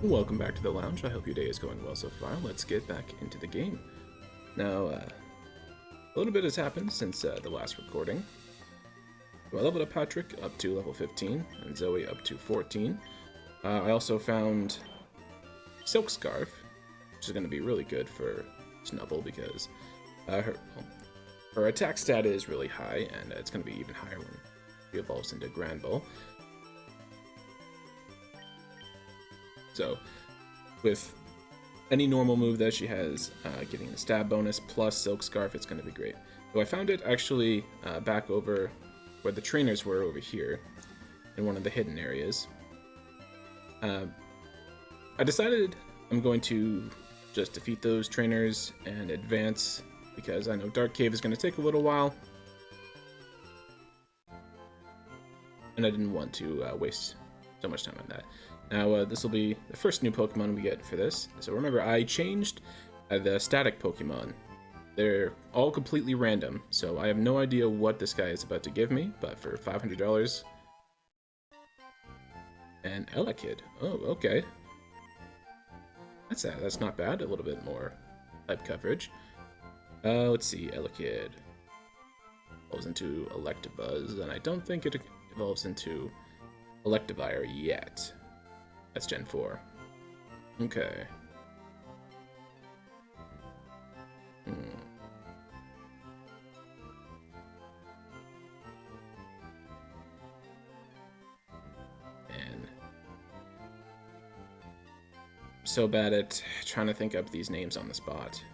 Welcome back to the lounge. I hope your day is going well so far. Let's get back into the game. Now, a little bit has happened since the last recording. So I leveled up Patrick up to level 15 and Zoe up to 14. I also found Silk Scarf, which is going to be really good for Snubble because her attack stat is really high, and it's going to be even higher when she evolves into Granbull. So, with any normal move that she has, getting the stab bonus plus Silk Scarf, it's going to be great. So I found it actually back over where the trainers were over here, in one of the hidden areas. I decided I'm going to just defeat those trainers and advance, because I know Dark Cave is going to take a little while. And I didn't want to waste so much time on that. Now, this will be the first new Pokemon we get for this. So remember, I changed the static Pokemon. They're all completely random, so I have no idea what this guy is about to give me, but for $500... And Elekid. Oh, okay. That's not bad. A little bit more type coverage. Let's see, Elekid evolves into Electabuzz, and I don't think it evolves into Electivire yet. That's Gen 4. Okay. And I'm so bad at trying to think up these names on the spot.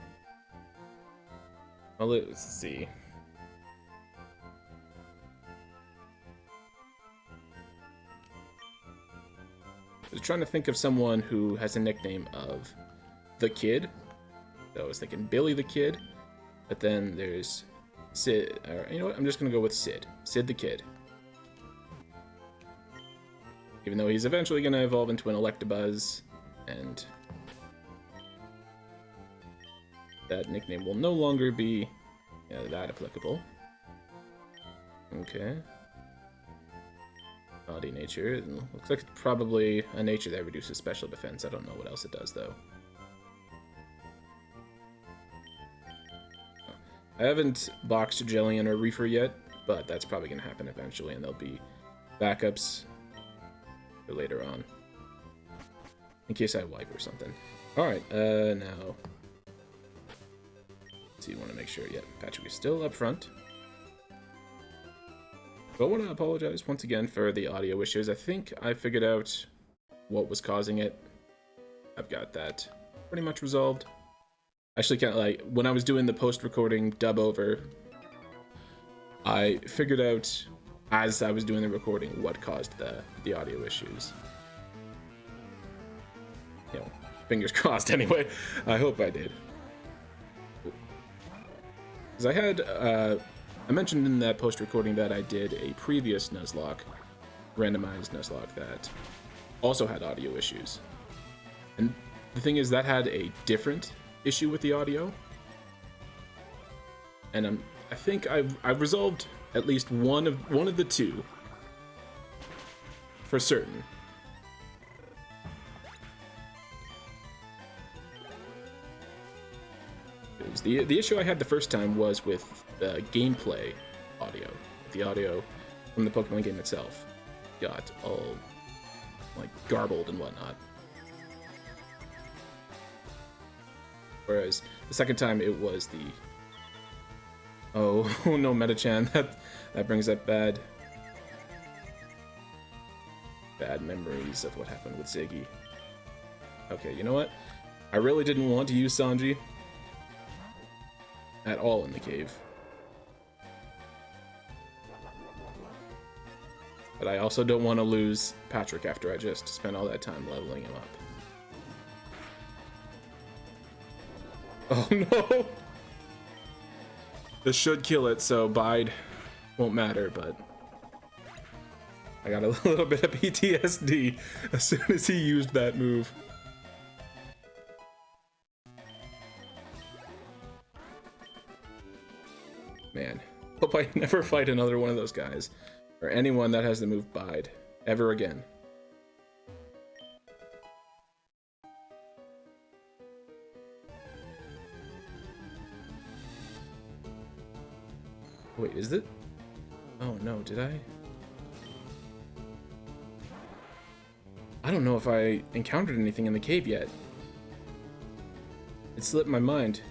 Well, let's see. I was trying to think of someone who has a nickname of The Kid. So I was thinking Billy the Kid, but then there's Sid. Or, you know what? I'm just going to go with Sid. Sid the Kid. Even though he's eventually going to evolve into an Electabuzz, and that nickname will no longer be that applicable. Okay. Body nature. It looks like it's probably a nature that reduces special defense. I don't know what else it does, though. I haven't boxed Jellian or Reefer yet, but that's probably going to happen eventually, and there'll be backups for later on, in case I wipe or something. Alright, now... So you want to make sure, yeah, Patrick is still up front. But I want to apologize once again for the audio issues. I think I figured out what was causing it. I've got that pretty much resolved. Actually, kind of like when I was doing the post-recording dub over, I figured out as I was doing the recording what caused the audio issues. You know, fingers crossed. Anyway, I hope I did. Because I had I mentioned in that post-recording that I did a previous Nuzlocke, randomized Nuzlocke, that also had audio issues. And the thing is, that had a different issue with the audio. And I think I've resolved at least one of the two for certain. The issue I had the first time was with the gameplay audio. The audio from the Pokemon game itself got all like garbled and whatnot. Whereas the second time it was the oh no, Metachan, that brings up bad memories of what happened with Ziggy. Okay, you know what? I really didn't want to use Sanji at all in the cave. But I also don't want to lose Patrick after I just spent all that time leveling him up. Oh no! This should kill it, so Bide won't matter, but I got a little bit of PTSD as soon as he used that move. Man, hope I never fight another one of those guys, or anyone that has the move Bide, ever again. Wait, is it? Oh no, did I? I don't know if I encountered anything in the cave yet. It slipped my mind.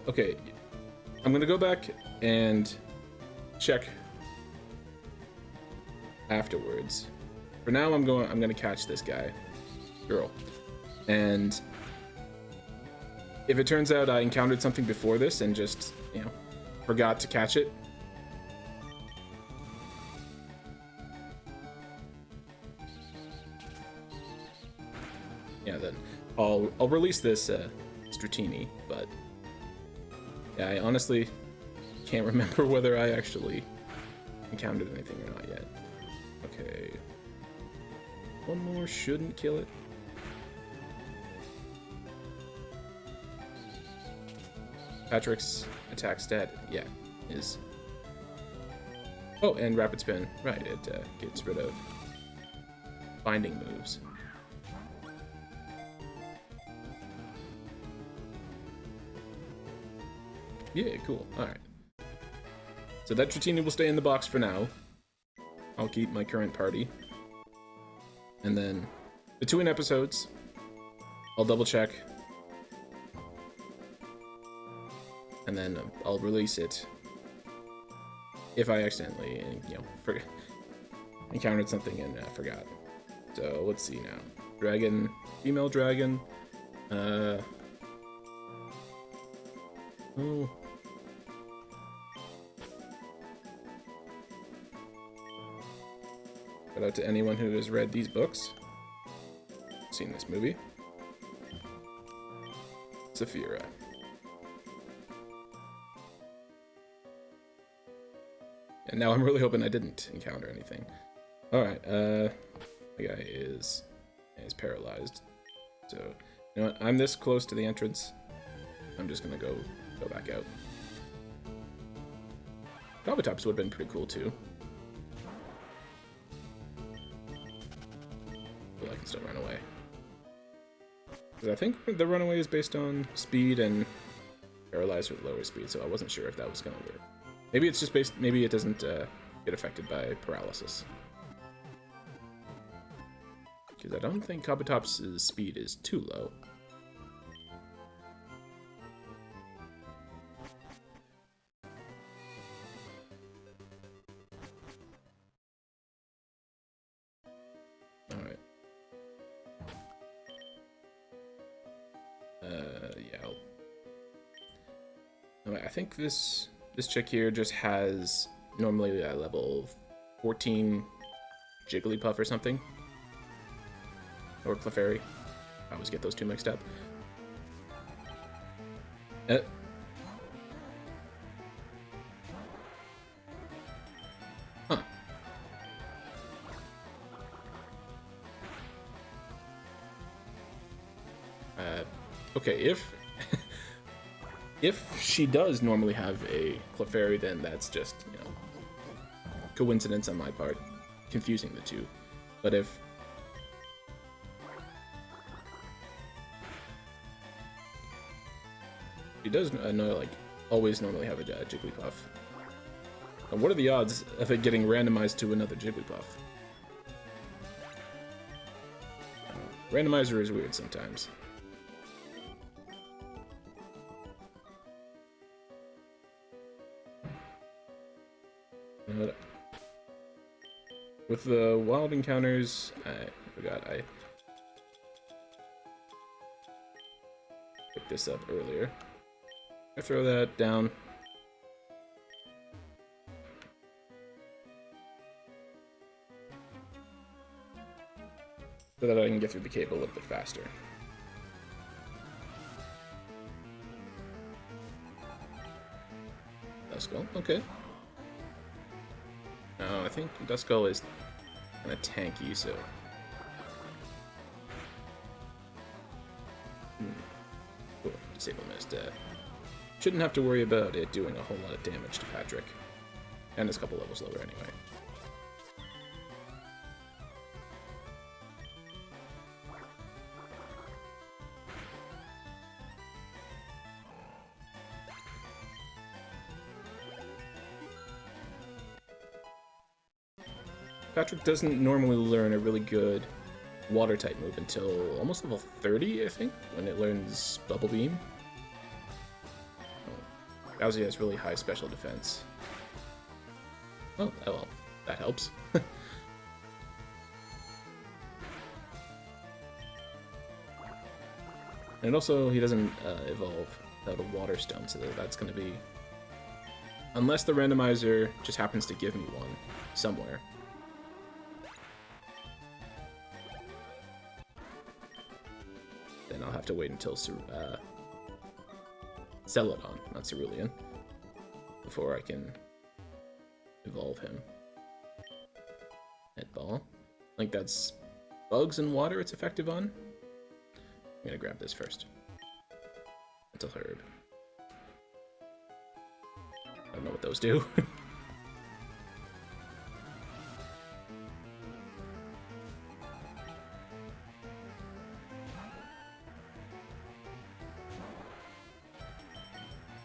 Okay, I'm gonna go back and check afterwards. For now, I'm gonna catch this girl, and if it turns out I encountered something before this and just, you know, forgot to catch it, yeah, then I'll release this Stratini, but yeah, I honestly can't remember whether I actually encountered anything or not yet. Okay. One more shouldn't kill it. Patrick's attack stat, yeah, is... Oh, and Rapid Spin. Right, it gets rid of binding moves. Yeah, cool. Alright. So that Tratini will stay in the box for now. I'll keep my current party. And then, between episodes, I'll double check. And then I'll release it if I accidentally, you know, encountered something and forgot. So let's see now. Dragon, female dragon. Oh. Shout out to anyone who has read these books, seen this movie. Saphira. And now I'm really hoping I didn't encounter anything. Alright, the guy is paralyzed. So, you know what? I'm this close to the entrance. I'm just gonna go back out. Gobbatops would have been pretty cool too. But I can still run away. Because I think the runaway is based on speed and paralyzed with lower speed, so I wasn't sure if that was gonna work. Maybe it's just based. Maybe it doesn't get affected by paralysis. Because I don't think Gobbatops' speed is too low. Alright. Yeah. Alright, I think this chick here just has normally a level 14 Jigglypuff or something. Or Clefairy. I always get those two mixed up. Huh. Okay, if she does normally have a Clefairy, then that's just, you know, coincidence on my part, confusing the two. But if she does always normally have a Jigglypuff, and what are the odds of it getting randomized to another Jigglypuff? Randomizer is weird sometimes. With the wild encounters, I forgot I picked this up earlier. I throw that down. So that I can get through the cave a little bit faster. Duskull, okay. No, I think Duskull is kind of tanky, so... Cool, Disable Mist. Shouldn't have to worry about it doing a whole lot of damage to Patrick. And it's a couple levels lower anyway. Patrick doesn't normally learn a really good water type move until almost level 30, I think, when it learns Bubble Beam. Bowsy has really high special defense. Oh, well, that helps. And also, he doesn't evolve without a water stone, so that's going to be... Unless the randomizer just happens to give me one somewhere. Then I'll have to wait until Celadon, not Cerulean, before I can evolve him. Headball. I think that's bugs and water it's effective on. I'm gonna grab this first. Mental Herb. I don't know what those do.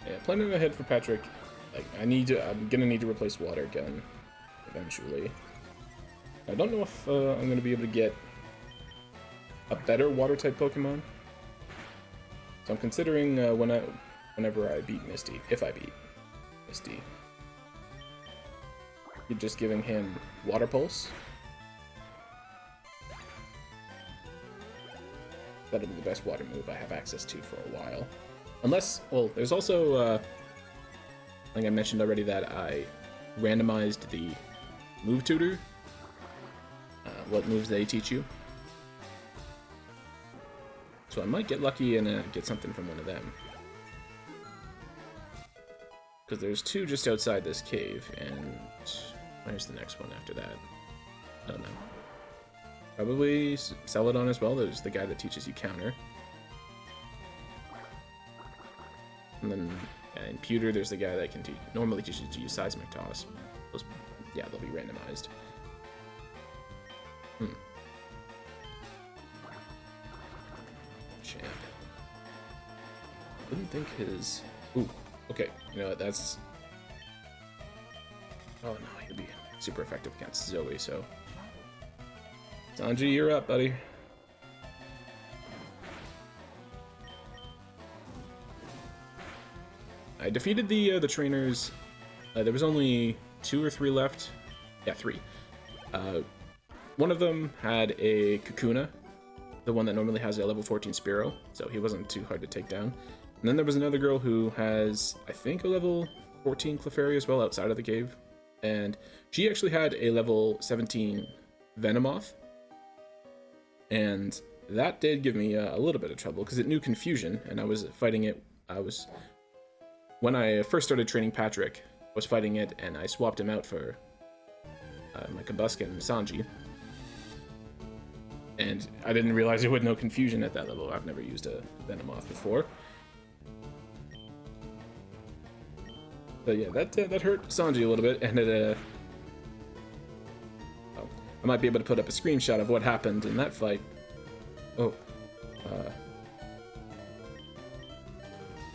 Yeah, planning ahead for Patrick. Like, I'm gonna need to replace Water Gun eventually. I don't know if I'm gonna be able to get a better water type Pokemon. So I'm considering whenever I beat Misty, if I beat Misty, you're just giving him Water Pulse. That'll be the best water move I have access to for a while. Unless, well, there's also, I think I mentioned already that I randomized the move tutor, what moves they teach you. So I might get lucky and get something from one of them. Because there's two just outside this cave, and where's the next one after that? I don't know. Probably Celadon as well. There's the guy that teaches you counter. And then in Pewter, there's the guy that can normally teaches you to use Seismic Toss. Those, yeah, they'll be randomized. Champ. Didn't think his... Ooh, okay. You know what, that's... Oh no, he'll be super effective against Zoe, so... Sanji, you're up, buddy. I defeated the trainers. There was only 2 or 3 left. Yeah, 3. One of them had a Kakuna, the one that normally has a level 14 Spearow, so he wasn't too hard to take down. And then there was another girl who has, I think, a level 14 Clefairy as well outside of the cave. And she actually had a level 17 Venomoth. And that did give me a little bit of trouble because it knew Confusion, and I was fighting it. When I first started training Patrick, I was fighting it, and I swapped him out for my Combusken Sanji. And I didn't realize it would know Confusion at that level. I've never used a Venomoth before. But yeah, that hurt Sanji a little bit, and it I might be able to put up a screenshot of what happened in that fight. Oh.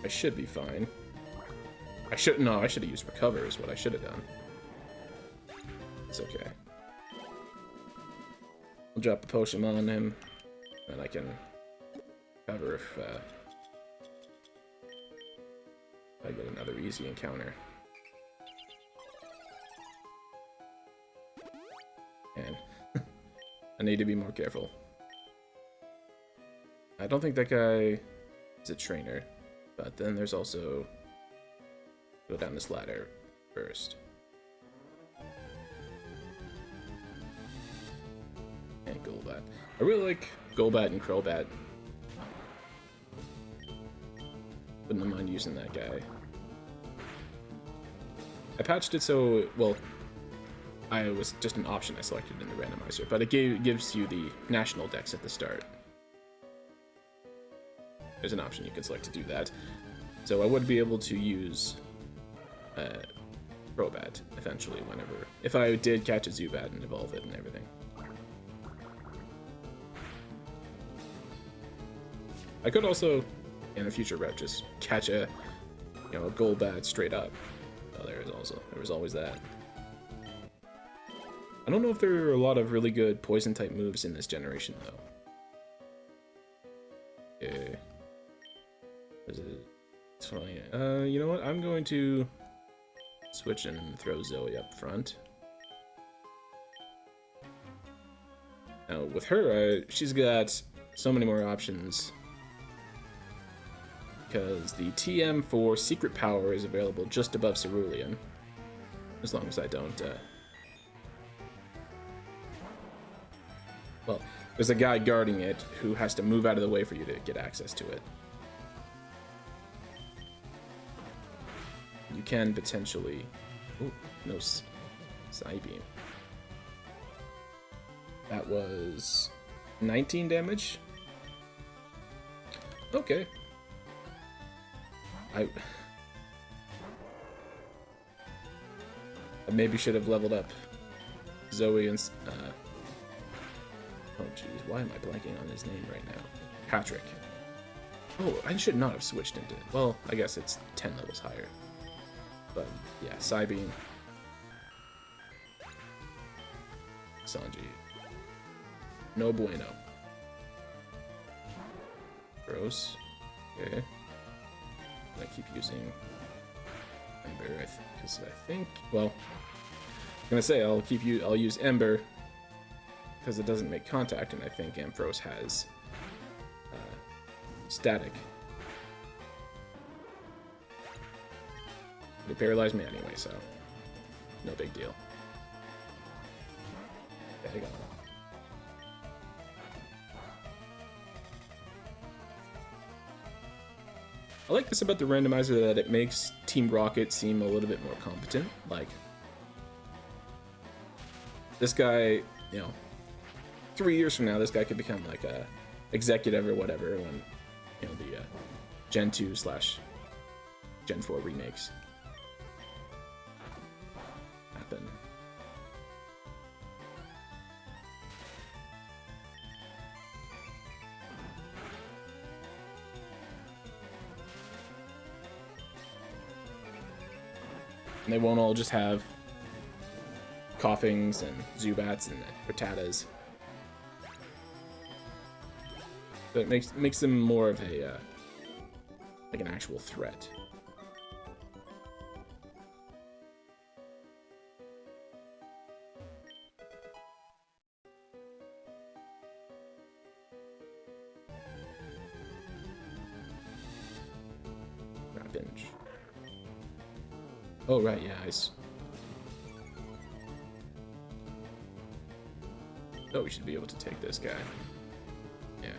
I should be fine. I should have used Recover is what I should have done. It's okay. I'll drop a potion on him, and I can cover if I get another easy encounter. And I need to be more careful. I don't think that guy is a trainer, but then there's also... Go down this ladder first. And Golbat. I really like Golbat and Crobat. Wouldn't mind using that guy. I patched it so, well, I was just an option I selected in the randomizer, but it gives you the national dex at the start. There's an option you can select to do that. So I would be able to use Crobat eventually, if I did catch a Zubat and evolve it and everything. I could also, in a future rep, just catch a Golbat straight up. Oh, there was always that. I don't know if there are a lot of really good poison type moves in this generation though. Okay. It's funny. You know what? I'm going to switch and throw Zoe up front. Now with her, she's got so many more options because the TM for Secret Power is available just above Cerulean, as long as I don't. Well, there's a guy guarding it who has to move out of the way for you to get access to it. You can potentially. Oh, no Psybeam. That was 19 damage. Okay. I maybe should have leveled up Zoe and oh jeez, why am I blanking on his name right now? Patrick. Oh, I should not have switched into it. Well, I guess it's 10 levels higher. But yeah, Psybeam. Sanji. No bueno. Gross. Okay. I keep using Ember because I think, well, I'm gonna say I'll use Ember because it doesn't make contact, and I think Ampharos has static. They paralyzed me anyway, so no big deal. Okay, I got it. I like this about the randomizer, that it makes Team Rocket seem a little bit more competent. Like, this guy, you know, 3 years from now, this guy could become like a executive or whatever when, you know, the Gen 2 / Gen 4 remakes happen. And they won't all just have Coughings and Zubats and Rattatas. But it makes them more of a like an actual threat. Rapinch. Oh right, yeah, oh, we should be able to take this guy. Yeah.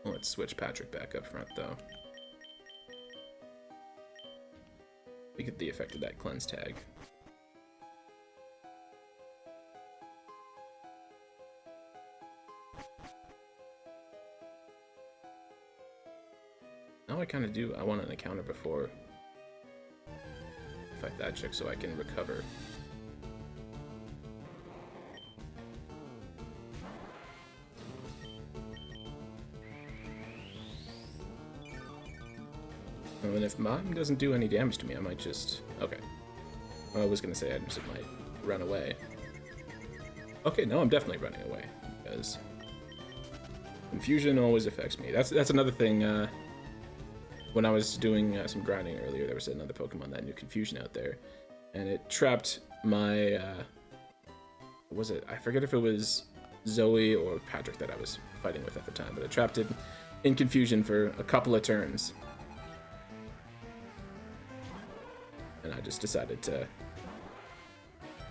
Let's switch Patrick back up front, though. We get the effect of that cleanse tag. Now I kind of do. I want an encounter before I fight that chick so I can recover. And if Mime doesn't do any damage to me, I might just... Okay. I was going to say I just might run away. Okay, no, I'm definitely running away, because confusion always affects me. That's another thing. When I was doing some grinding earlier, there was another Pokemon that knew confusion out there, and it trapped my... what was it? I forget if it was Zoe or Patrick that I was fighting with at the time, but it trapped it in confusion for a couple of turns. And I just decided to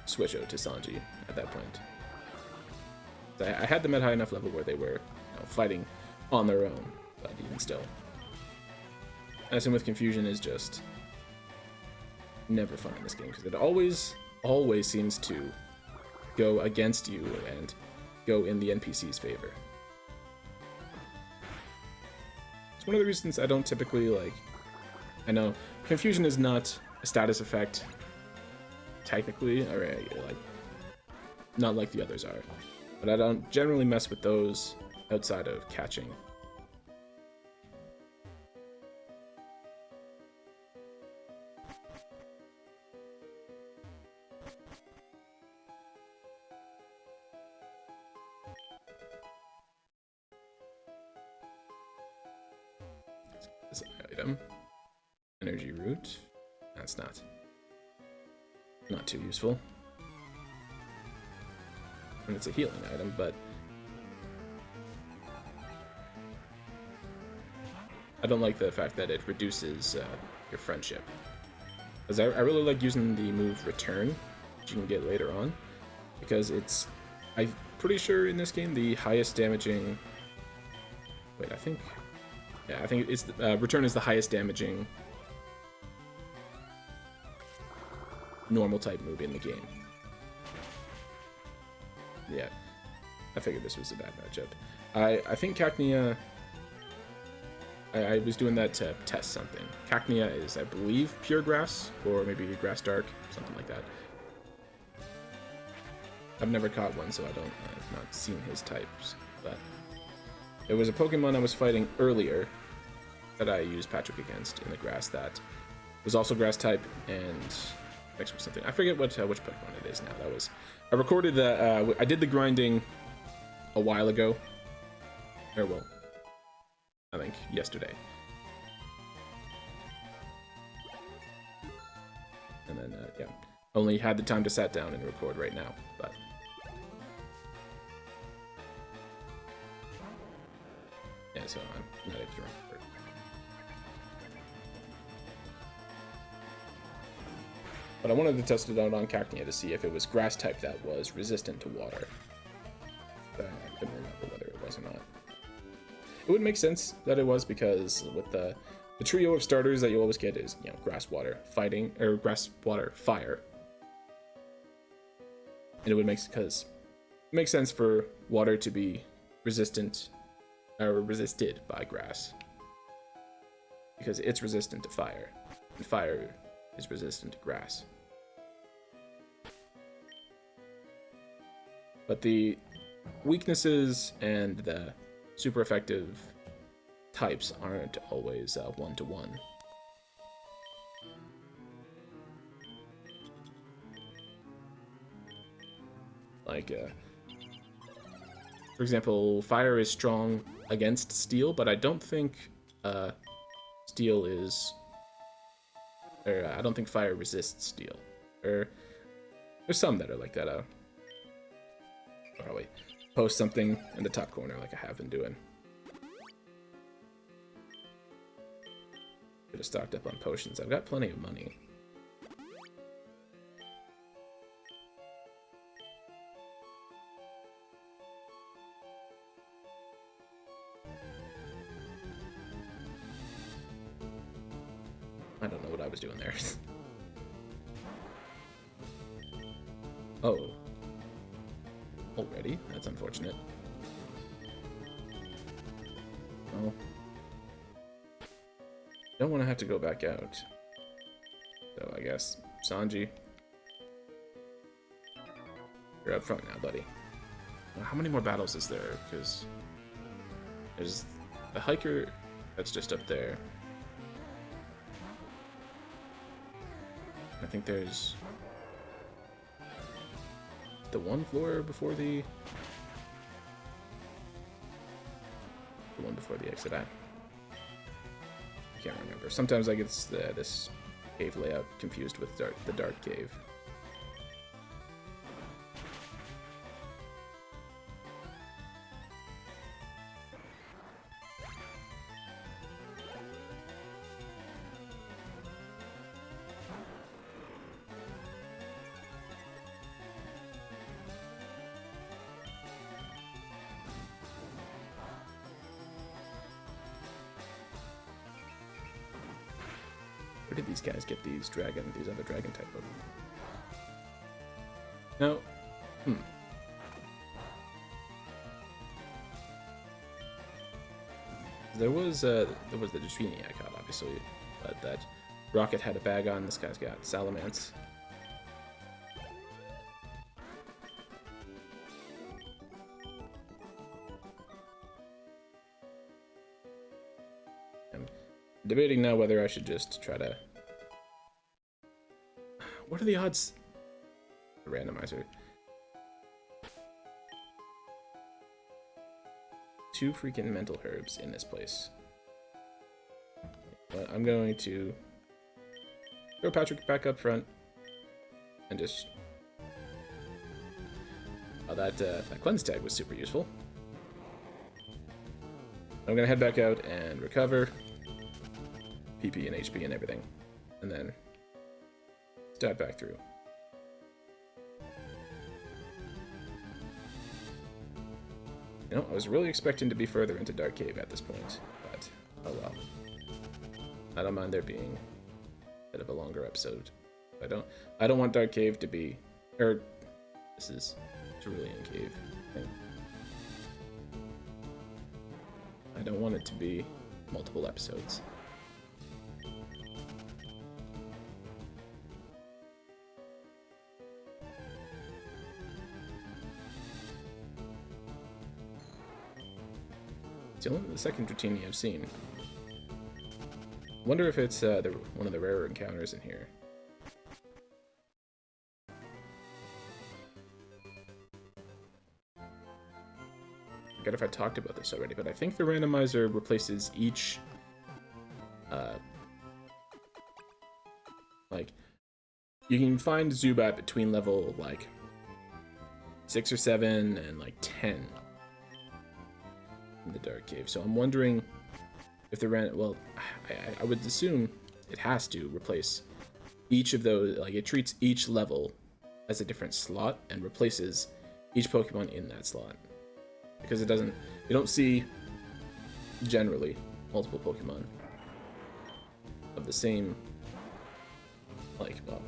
switch out to Sanji at that point. I had them at high enough level where they were, you know, fighting on their own, but even still. Messing with confusion is just never fun in this game, because it always seems to go against you and go in the NPC's favor. It's one of the reasons I don't typically, like... I know confusion is not a status effect, technically, or like not like the others are, but I don't generally mess with those outside of catching. This item, energy root. That's not too useful. And it's a healing item, but I don't like the fact that it reduces your friendship. Because I really like using the move Return, which you can get later on, because it's, I'm pretty sure in this game, the highest damaging... Wait, I think it's Return is the highest damaging normal type move in the game. Yeah, I figured this was a bad matchup. I think Cacnea... I was doing that to test something. Cacnea is, I believe, pure grass, or maybe grass dark, something like that. I've never caught one, so I've not seen his types, but there was a Pokemon I was fighting earlier that I used Patrick against in the grass that was also grass type and mixed with something. I forget which Pokemon it is now. I recorded that. I did the grinding a while ago, or well, I think yesterday, and then yeah, only had the time to sat down and record right now, but. Yeah, so I'm not able to remember. But I wanted to test it out on Cacnea to see if it was grass type that was resistant to water. But I couldn't remember whether it was or not. It would make sense that it was, because with the trio of starters that you always get is, you know, grass, water, fighting, or grass, water, fire. And it would make sense for water to be resistant or resisted by grass, because it's resistant to fire, and fire is resistant to grass. But the weaknesses and the super effective types aren't always one-to-one. Like, for example, fire is strong against steel, but I don't think steel is, or I don't think fire resists steel. Or there's some that are like that. Probably post something in the top corner like I have been doing. Could have stocked up on potions. I've got plenty of money. I don't know what I was doing there. Oh. Already? That's unfortunate. Well. Don't want to have to go back out. So I guess, Sanji, you're up front now, buddy. How many more battles is there? Because there's the hiker that's just up there. I think there's the one floor before the one before the exit. I can't remember. Sometimes I get this cave layout confused with the dark cave. Where did these guys get these other dragon type Pokemon? No. There was the Dratini I caught, obviously, but that Rocket had a bag on. This guy's got Salamence. debating now whether I should just try to... What are the odds? The randomizer. 2 freaking mental herbs in this place. But I'm going to throw Patrick back up front and just... Oh, that cleanse tag was super useful. I'm gonna head back out and recover PP and HP and everything, and then start back through. You know, I was really expecting to be further into Dark Cave at this point, but oh well. I don't mind there being a bit of a longer episode. I don't want Dark Cave to be, or this is Cerulean Cave. I don't want it to be multiple episodes. It's only the second Dratini I've seen. Wonder if it's one of the rarer encounters in here. I forget if I talked about this already, but I think the randomizer replaces each like, you can find Zubat between level like 6 or 7 and like 10 in the Dark Cave. So I'm wondering if the well, I would assume it has to replace each of those. Like, it treats each level as a different slot and replaces each Pokemon in that slot, because it doesn't. You don't see generally multiple Pokemon of the same, like, well,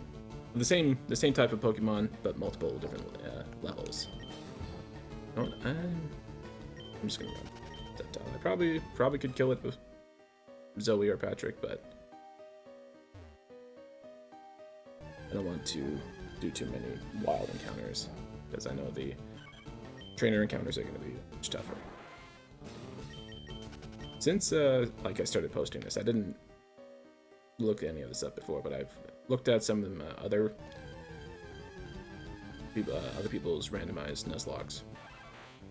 the same type of Pokemon, but multiple different levels. No, I'm just gonna run Sceptile. I probably could kill it with Zoe or Patrick, but I don't want to do too many wild encounters, because I know the trainer encounters are going to be much tougher. Since like I started posting this, I didn't look any of this up before, but I've looked at some of them other people's randomized Nuzlockes.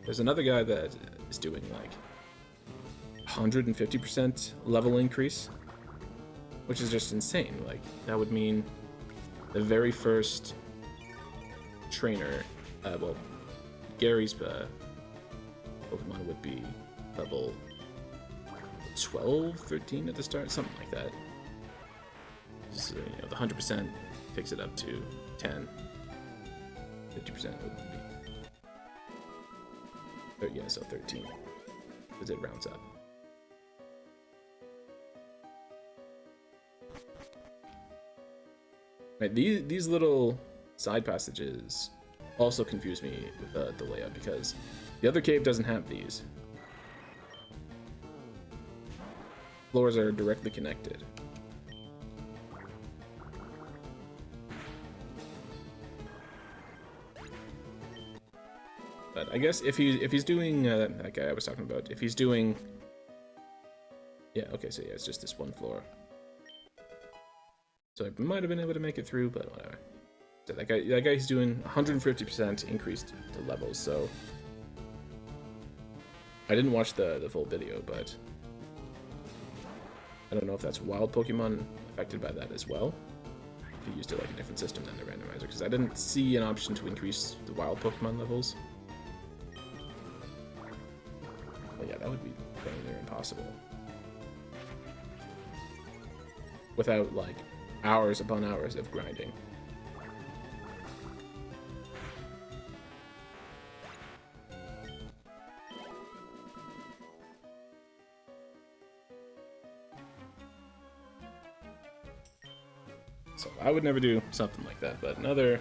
There's another guy that is doing like 150% level increase, which is just insane. Like, that would mean the very first trainer, well, Gary's Pokemon would be level 12, 13 at the start, something like that. So, you know, the 100% takes it up to 10. 50% would be, yeah, so 13, because it rounds up. Right, these little side passages also confuse me with the layout, because the other cave doesn't have these. Floors are directly connected. But I guess if he's doing that guy I was talking about, if he's doing, yeah, okay, so yeah, it's just this one floor. So I might have been able to make it through, but whatever. So that guy, he's doing 150% increased to levels. So I didn't watch the full video, but I don't know if that's wild Pokemon affected by that as well. If he used it like a different system than the randomizer, because I didn't see an option to increase the wild Pokemon levels. But yeah, that would be very near impossible without like hours upon hours of grinding. So I would never do something like that, but another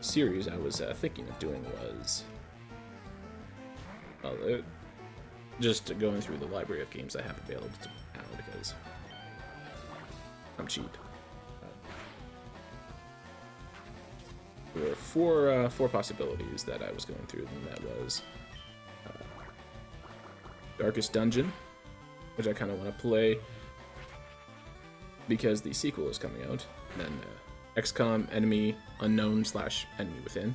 series I was thinking of doing was just going through the library of games I have available now, because I'm cheap. There were four possibilities that I was going through, and that was Darkest Dungeon, which I kind of want to play because the sequel is coming out. And then XCOM Enemy Unknown / Enemy Within.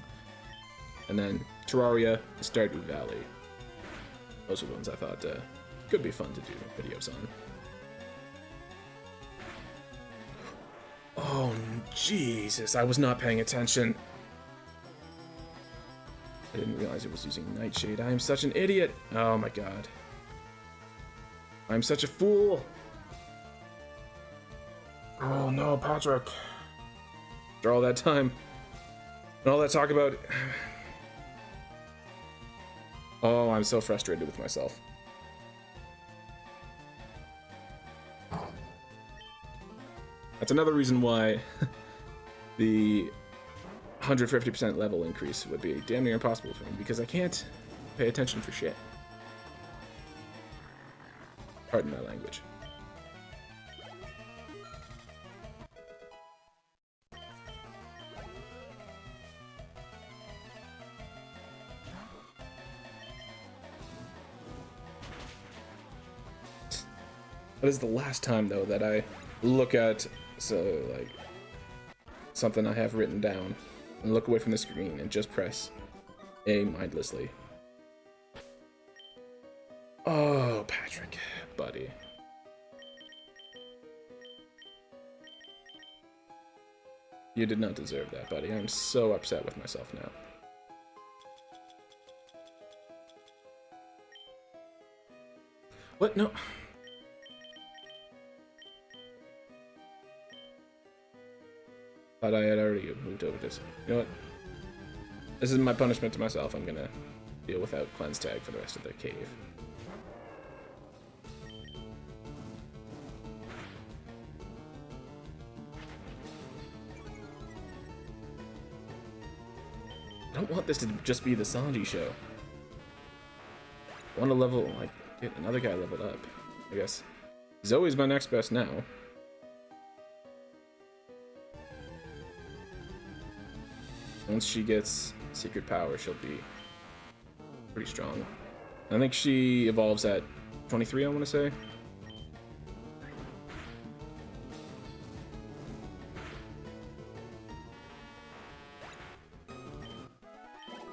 And then Terraria, Stardew Valley. Those are the ones I thought could be fun to do videos on. Oh, Jesus, I was not paying attention. I didn't realize it was using Nightshade. I am such an idiot. Oh my god. I'm such a fool. Oh no, Patrick. After all that time and all that talk about... Oh, I'm so frustrated with myself. That's another reason why the 150% level increase would be damn near impossible for me, because I can't pay attention for shit. Pardon my language. That is the last time, though, that I look at, like, something I have written down and look away from the screen and just press A mindlessly. Oh, Patrick, buddy. You did not deserve that, buddy. I'm so upset with myself now. What? No. Thought I had already moved over this. You know what? This is my punishment to myself. I'm gonna deal without cleanse tag for the rest of the cave. I don't want this to just be the Sanji show. I want to level, like, get another guy leveled up. I guess Zoe's my next best now. Once she gets secret power, she'll be pretty strong. I think she evolves at 23, I want to say.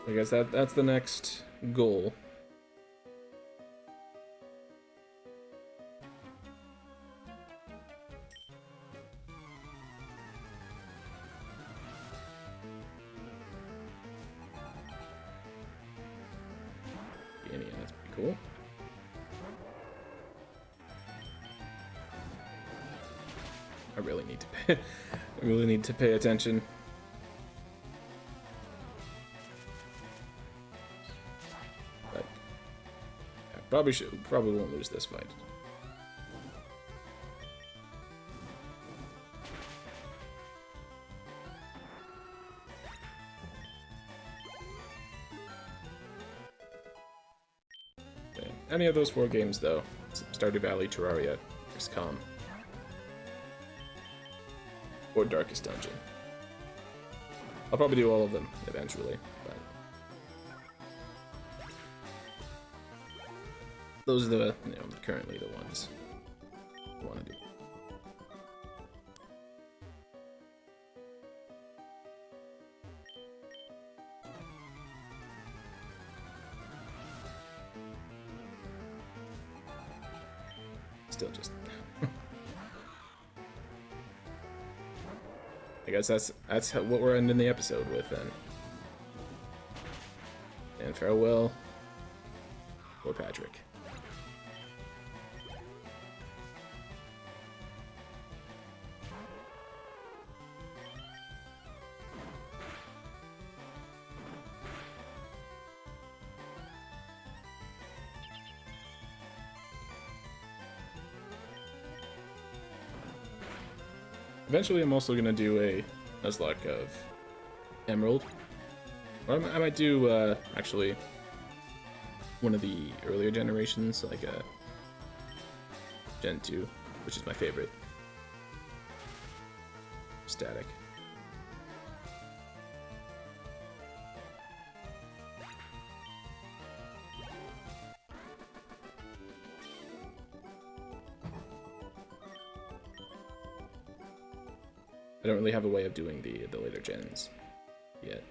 I guess that's the next goal. That's pretty cool. I really need to pay attention. But yeah, probably won't lose this fight. Any of those 4 games, though. Stardew Valley, Terraria, XCOM, or Darkest Dungeon. I'll probably do all of them eventually, but those are the, currently the ones I want to do. Still just I guess that's what we're ending the episode with then. And farewell, poor Patrick. Eventually, I'm also gonna do a Nuzlocke of Emerald. Or I might do actually one of the earlier generations, like Gen 2, which is my favorite. Static. don't really have a way of doing the later gens yet.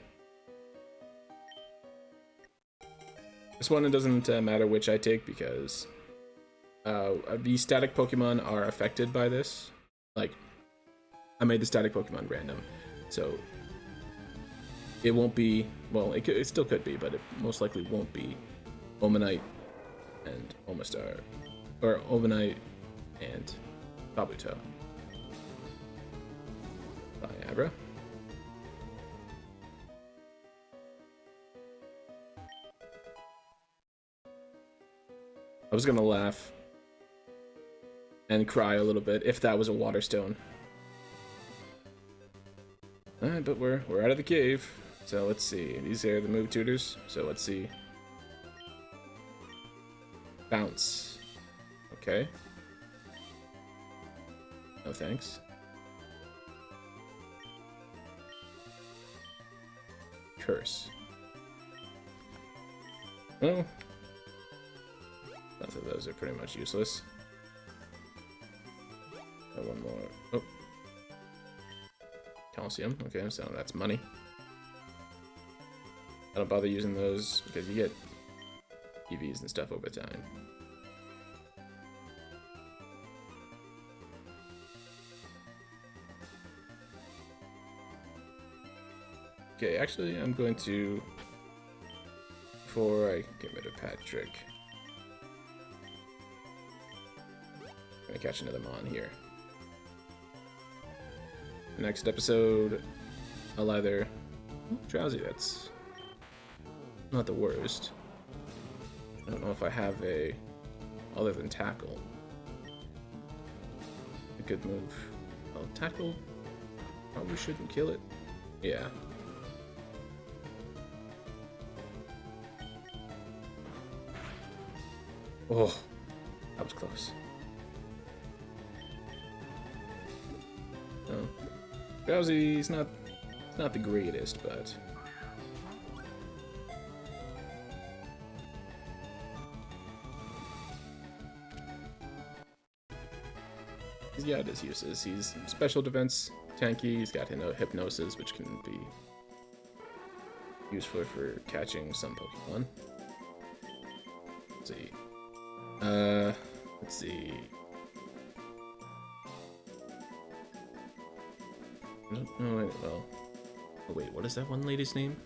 This one, it doesn't matter which I take because the static Pokemon are affected by this. Like, I made the static Pokemon random, so it won't be, well, it still could be, but it most likely won't be Omanite and Omastar, or Omanite and Kabuto. Bye, Abra. I was gonna laugh and cry a little bit if that was a water stone. Alright, but we're out of the cave. So let's see. These are the move tutors. So let's see. Bounce. Okay. No thanks. Curse. Well, both of those are pretty much useless. Oh, one more. Oh. Calcium. Okay, so that's money. I don't bother using those because you get EVs and stuff over time. Okay, actually, I'm going to, before I get rid of Patrick, I'm gonna catch another Mon here. Next episode, I'll either... Oh, Drowsy, that's not the worst. I don't know if I have a... other than Tackle. A good move. Oh, Tackle probably shouldn't kill it. Yeah. Oh, that was close. Oh. Drowsy's not the greatest, but he's got his uses. He's special defense tanky, he's got hypnosis, which can be useful for catching some Pokemon. Let's see. Let's see. I don't know. Well, oh wait, what is that one lady's name?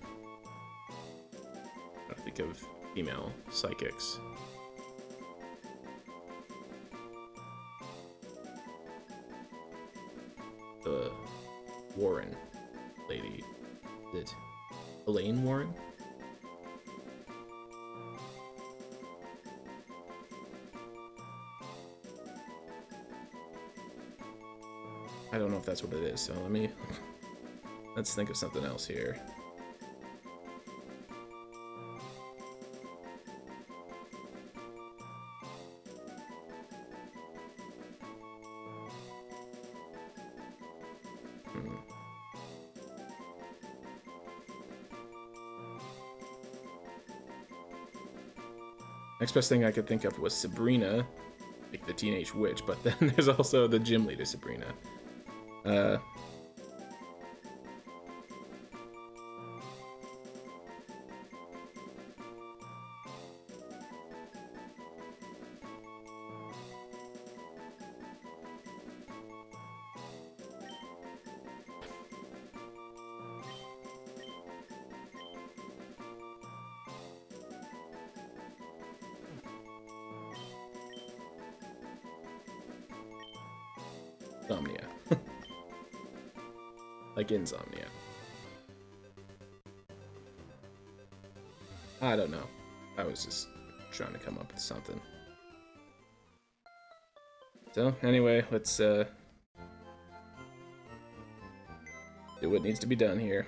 I think of female psychics. The Warren lady. Is it Elaine Warren? I don't know if that's what it is, so let's think of something else here. Next best thing I could think of was Sabrina, like the teenage witch, but then there's also the gym leader Sabrina. Insomnia. Like insomnia. I don't know. I was just trying to come up with something. So, anyway, let's do what needs to be done here.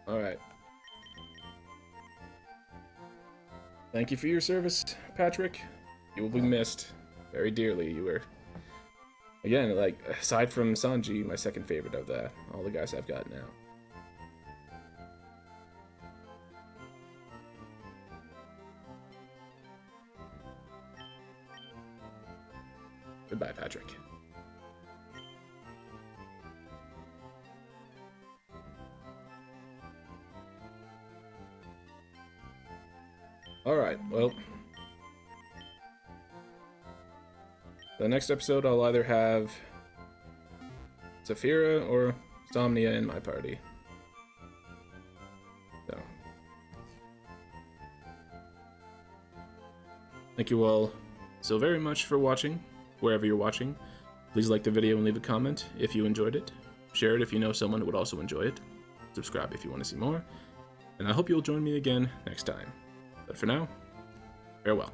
Alright. Thank you for your service, Patrick. You will be missed very dearly. You were, again, like, aside from Sanji, my second favorite of all the guys I've got now. Goodbye, Patrick. Alright, well. The next episode, I'll either have Saphira or Somnia in my party. So. Thank you all so very much for watching, wherever you're watching. Please like the video and leave a comment if you enjoyed it. Share it if you know someone who would also enjoy it. Subscribe if you want to see more. And I hope you'll join me again next time. But for now, farewell.